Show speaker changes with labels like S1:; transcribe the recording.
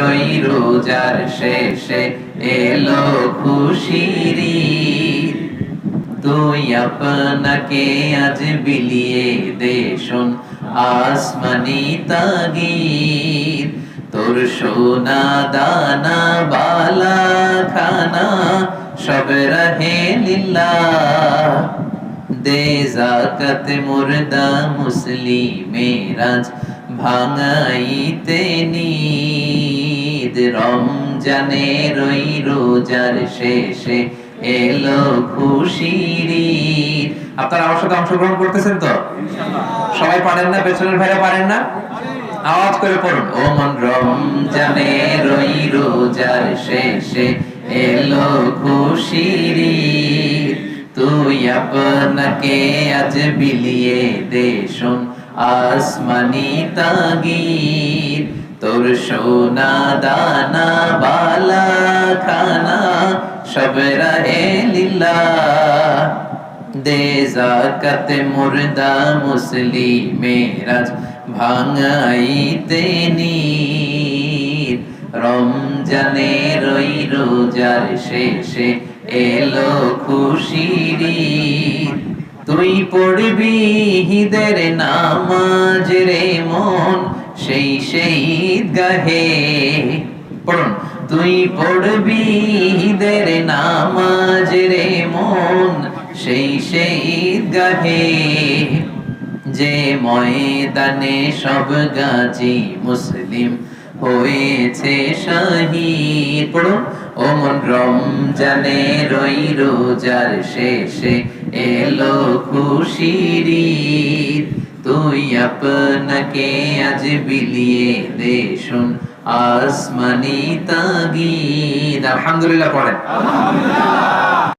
S1: ওই রোজার শেষে এলো খুশির ঈদ। তুই আপনাকে আজ বিলিয়ে দে শোন আসমানি তাগিদ। তোর সোনা দানা বালা খানা সব রহে লিল্লাহ। দে যাকাত মুর্দা মুসলিমেরাজ ভাঙাইতে নিদ। রমজানের ওই রোজার শেষে এলো খুশির ঈদ। আপনারা আমার সাথে অংশগ্রহণ করতেছেন তো? সবাই পারেন না? পেছনের ভাইরা পারেন না? আওয়াজ করে পড়ুন। ও মন রমজানের ওই রোজার শেষে এলো খুশির ঈদ। তুই আপনাকে আজ বিলিয়ে দে শোন আসমানি তাগিদ। তোর সোনা দানা বালা খানা সব রহে লিল্লাহ। দে যাকাত মুর্দা মুসলিমেরাজ ভাঙাইতে নিদ। রমজানের ওই রোজার শেষে এলো খুশির ঈদ। তুই পড়বি ঈদের নামাজ রে মন সেই ঈদগাহে। পড়ুন। তুই পড়বি ঈদের নামাজ রে মন সেই ঈদগাহে। যে ময়দানে সব গাজী মুসলিম হয়েছে শহীদ। পড়ুন। ও মন রমজানের ওই রোজার শেষে এলো খুশির ঈদ। তুই আপনাকে আজ বিলিয়ে দে শোন আসমানি তাগিদ। আলহামদুলিল্লাহ পড়েন।